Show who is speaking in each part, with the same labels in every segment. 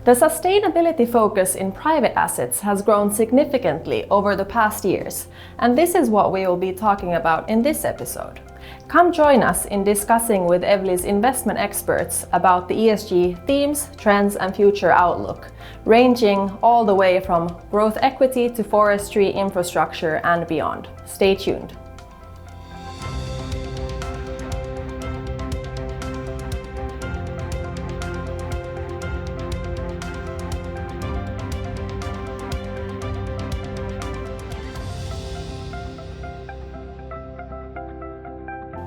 Speaker 1: The sustainability focus in private assets has grown significantly over the past years, and this is what we will be talking about in this episode. Come join us in discussing with Evli's investment experts about the ESG themes, trends, and future outlook, ranging all the way from growth equity to forestry, infrastructure, and beyond. Stay tuned.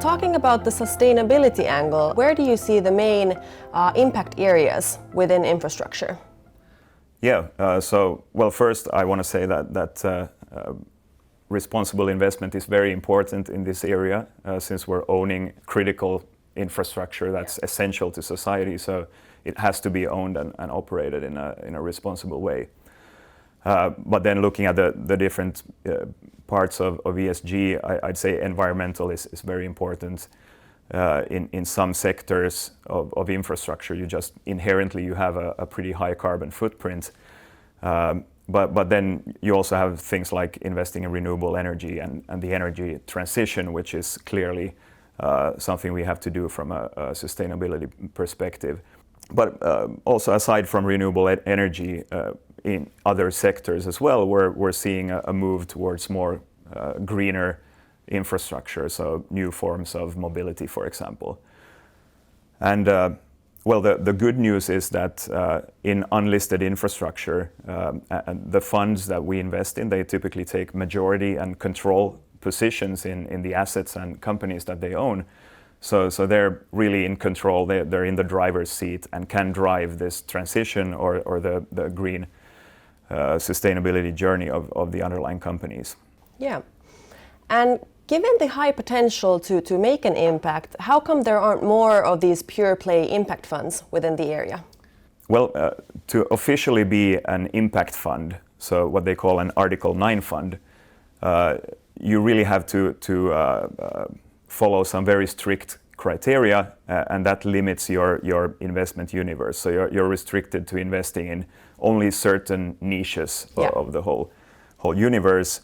Speaker 1: Talking about the sustainability angle, where do you see the main impact areas within infrastructure?
Speaker 2: First I want to say that responsible investment is very important in this area since we're owning critical infrastructure that's essential to society, so it has to be owned and operated in a responsible way. But then looking at the different parts of ESG, I'd say environmental is very important. In some sectors of infrastructure, you just inherently you have a pretty high carbon footprint. But then you also have things like investing in renewable energy and the energy transition, which is clearly something we have to do from a sustainability perspective. But also aside from renewable energy, in other sectors as well, we're seeing a move towards more greener infrastructure, so new forms of mobility, for example. And the good news is that in unlisted infrastructure, the funds that we invest in, they typically take majority and control positions in the assets and companies that they own. So they're really in control, they're in the driver's seat and can drive this transition or the green sustainability journey of the underlying companies.
Speaker 1: Yeah, and given the high potential to make an impact, how come there aren't more of these pure play impact funds within the area?
Speaker 2: Well, to officially be an impact fund, so what they call an Article 9 fund, you really have to follow some very strict criteria, and that limits your investment universe. So you're restricted to investing in only certain niches of the whole universe,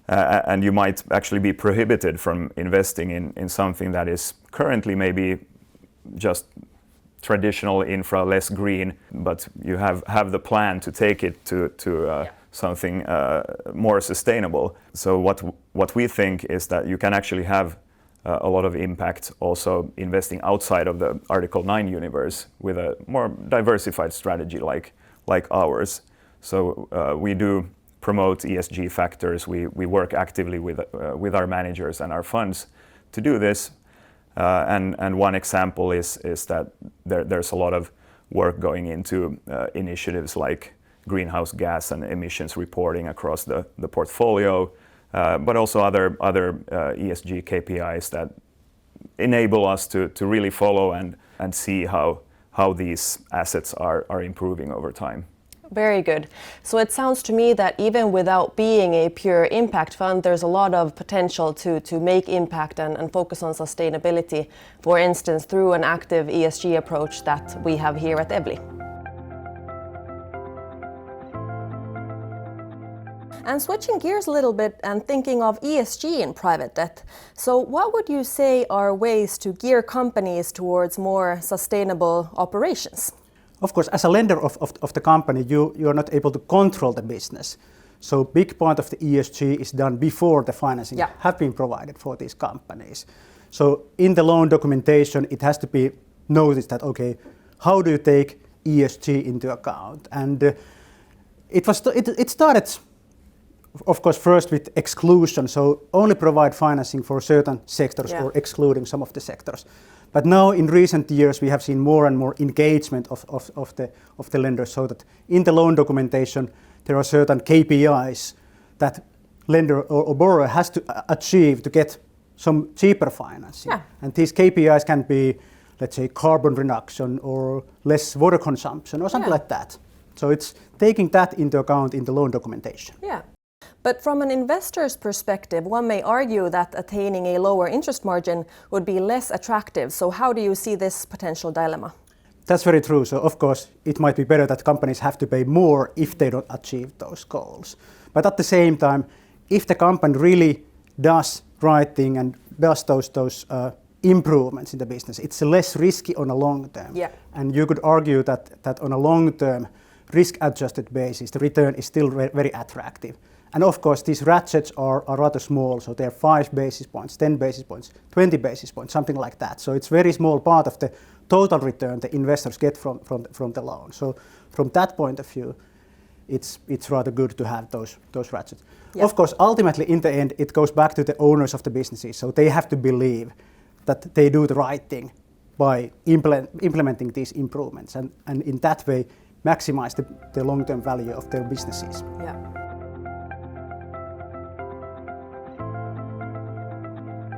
Speaker 2: and you might actually be prohibited from investing in something that is currently maybe just traditional infra, less green, but you have the plan to take it to something more sustainable. So what we think is that you can actually have a lot of impact also investing outside of the Article 9 universe with a more diversified strategy like ours. So we do promote ESG factors. We work actively with our managers and our funds to do this. And one example is that there's a lot of work going into initiatives like greenhouse gas and emissions reporting across the portfolio, but also other ESG KPIs that enable us to really follow and see how these assets are improving over time.
Speaker 1: Very good. So it sounds to me that even without being a pure impact fund, there's a lot of potential to make impact and focus on sustainability, for instance, through an active ESG approach that we have here at Evli. And switching gears a little bit and thinking of ESG in private debt. So what would you say are ways to gear companies towards more sustainable operations?
Speaker 3: Of course, as a lender of the company, you are not able to control the business. So big part of the ESG is done before the financing have been provided for these companies. So in the loan documentation, it has to be noticed that, okay, how do you take ESG into account? And it started, of course, first with exclusion, so only provide financing for certain sectors or excluding some of the sectors. But now in recent years we have seen more and more engagement of the lenders, so that in the loan documentation there are certain KPIs that lender or borrower has to achieve to get some cheaper financing. Yeah. And these KPIs can be, let's say, carbon reduction or less water consumption or something like that. So it's taking that into account in the loan documentation.
Speaker 1: Yeah. But from an investor's perspective, one may argue that attaining a lower interest margin would be less attractive. So how do you see this potential dilemma?
Speaker 3: That's very true. So of course, it might be better that companies have to pay more if they don't achieve those goals. But at the same time, if the company really does right thing and does those improvements in the business, it's less risky on a long term.
Speaker 1: Yeah.
Speaker 3: And you could argue that on a long term, risk-adjusted basis, the return is still very attractive. And of course, these ratchets are rather small, so they're 5 basis points, 10 basis points, 20 basis points, something like that. So it's very small part of the total return the investors get from the loan. So from that point of view, it's rather good to have those ratchets.
Speaker 1: Yeah.
Speaker 3: Of course, ultimately, in the end, it goes back to the owners of the businesses. So they have to believe that they do the right thing by implementing these improvements, and in that way, maximize the long-term value of their businesses.
Speaker 1: Yeah.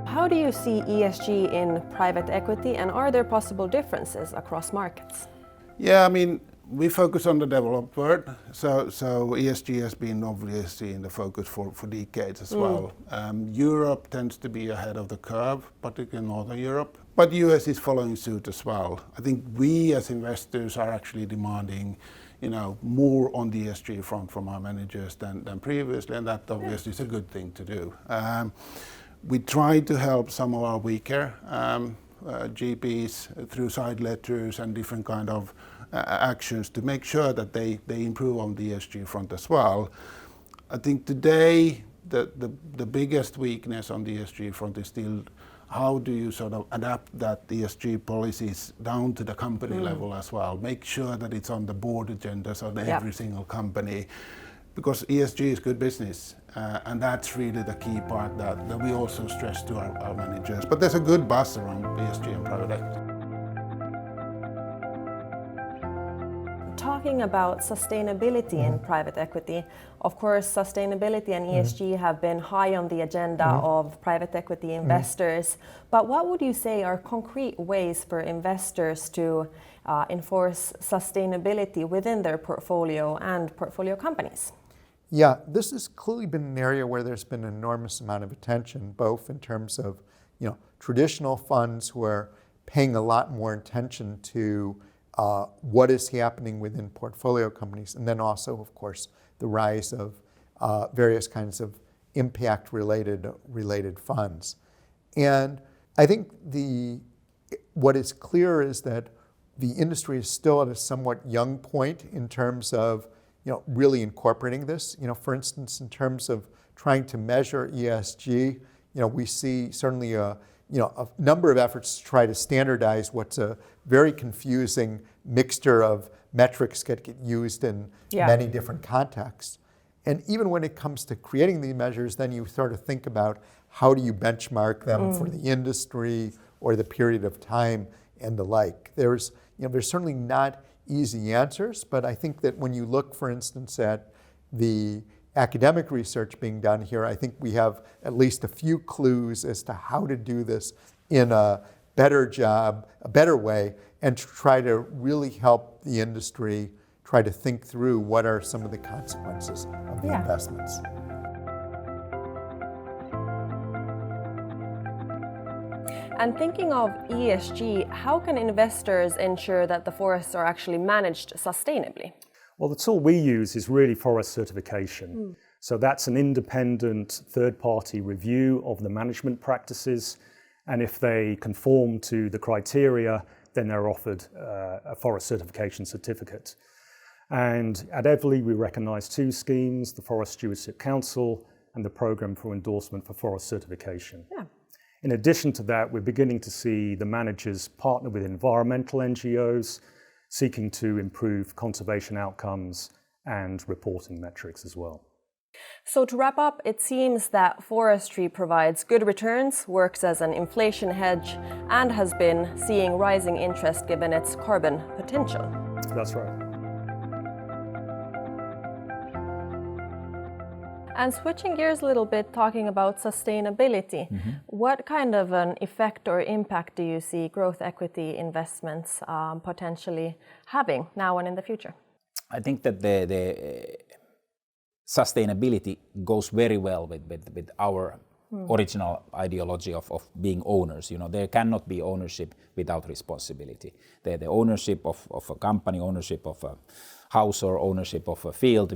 Speaker 1: How do you see ESG in private equity, and are there possible differences across markets?
Speaker 4: Yeah, I mean, we focus on the developed world, so ESG has been obviously in the focus for decades as well. Europe tends to be ahead of the curve, particularly in Northern Europe, but US is following suit as well. I think we as investors are actually demanding, more on the ESG front from our managers than previously, and that obviously is a good thing to do. We try to help some of our weaker GPs through side letters and different kind of actions to make sure that they improve on the ESG front as well. I think today the biggest weakness on the ESG front is still how do you sort of adapt that ESG policies down to the company level as well. Make sure that it's on the board agendas of every single company, because ESG is good business, and that's really the key part that we also stress to our managers. But there's a good buzz around ESG and private equity.
Speaker 1: Talking about sustainability in private equity, of course, sustainability and ESG have been high on the agenda of private equity investors. But what would you say are concrete ways for investors to enforce sustainability within their portfolio and portfolio companies?
Speaker 5: Yeah, this has clearly been an area where there's been an enormous amount of attention, both in terms of traditional funds who are paying a lot more attention to what is happening within portfolio companies, and then also, of course, the rise of various kinds of impact-related funds. And I think what is clear is that the industry is still at a somewhat young point in terms of really incorporating this. For instance, in terms of trying to measure ESG, we see certainly a number of efforts to try to standardize what's a very confusing mixture of metrics that get used in many different contexts. And even when it comes to creating these measures, then you sort of think about how do you benchmark them for the industry or the period of time and the like. There's certainly not easy answers, but I think that when you look, for instance, at the academic research being done here, I think we have at least a few clues as to how to do this in a better way, and to try to really help the industry try to think through what are some of the consequences of the investments.
Speaker 1: And thinking of ESG, how can investors ensure that the forests are actually managed sustainably?
Speaker 6: Well, the tool we use is really forest certification. So that's an independent third-party review of the management practices, and if they conform to the criteria, then they're offered a forest certification certificate. And at Evli, we recognise 2 schemes, the Forest Stewardship Council and the Programme for Endorsement for Forest Certification. Yeah. In addition to that, we're beginning to see the managers partner with environmental NGOs, seeking to improve conservation outcomes and reporting metrics as well.
Speaker 1: So to wrap up, it seems that forestry provides good returns, works as an inflation hedge, and has been seeing rising interest given its carbon potential.
Speaker 6: That's right.
Speaker 1: And switching gears a little bit, talking about sustainability, what kind of an effect or impact do you see growth equity investments potentially having now and in the future?
Speaker 7: I think that the sustainability goes very well with our original ideology of being owners. There cannot be ownership without responsibility. The ownership of a company, ownership of a house or ownership of a field,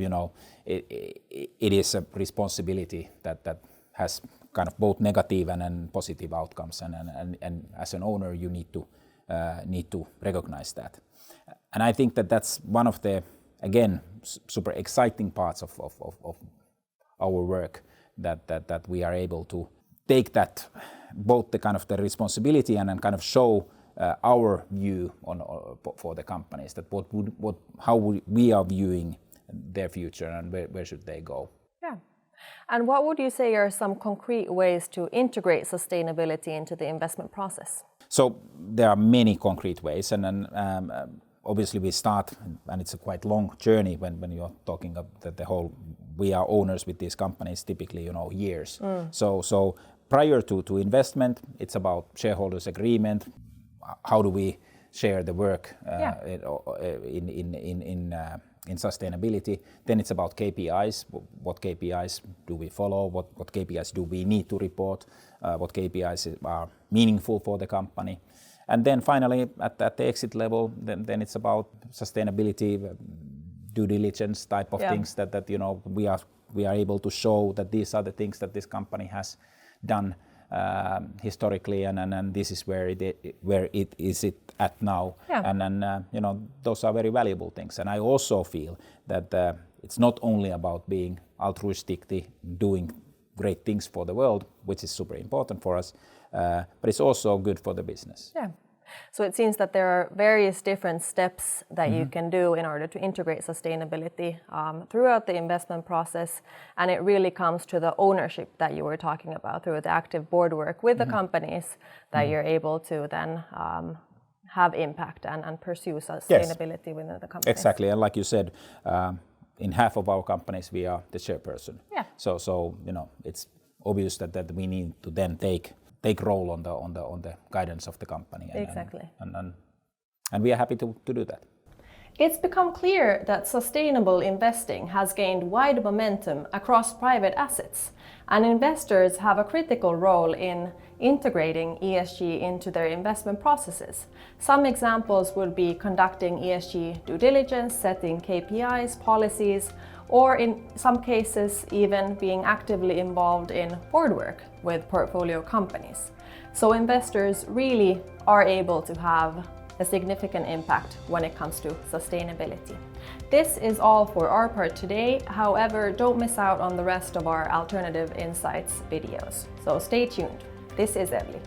Speaker 7: it is a responsibility that has kind of both negative and positive outcomes. And as an owner, you need to recognize that. And I think that's one of the, again, super exciting parts of our work, that we are able to take that, both the kind of the responsibility and kind of show our view for the companies, that how we are viewing their future and where should they go.
Speaker 1: Yeah. And what would you say are some concrete ways to integrate sustainability into the investment process?
Speaker 7: So there are many concrete ways, and then obviously we start, and it's a quite long journey when you're talking about the whole, we are owners with these companies typically, years. So prior to investment, it's about shareholders' agreement. How do we share the work in sustainability? Then it's about KPIs. What KPIs do we follow? What KPIs do we need to report? What KPIs are meaningful for the company? And then finally, at the exit level, then it's about sustainability, due diligence type of things that we are able to show that these are the things that this company has done historically, and this is where it is at now. And then those are very valuable things. And I also feel that it's not only about being altruistic, doing great things for the world, which is super important for us, but it's also good for the business.
Speaker 1: Yeah. So it seems that there are various different steps that you can do in order to integrate sustainability throughout the investment process, and it really comes to the ownership that you were talking about through the active board work with the companies that you're able to then have impact and pursue sustainability within the companies.
Speaker 7: Exactly, and like you said, in half of our companies we are the chairperson.
Speaker 1: Yeah.
Speaker 7: So it's obvious that we need to then take role on the guidance of the company.
Speaker 1: Exactly.
Speaker 7: And we are happy to do that.
Speaker 1: It's become clear that sustainable investing has gained wide momentum across private assets, and investors have a critical role in integrating ESG into their investment processes. Some examples would be conducting ESG due diligence, setting KPIs, policies, or in some cases even being actively involved in board work with portfolio companies. So investors really are able to have a significant impact when it comes to sustainability. This is all for our part today. However, don't miss out on the rest of our Alternative Insights videos. So stay tuned. This is Evli.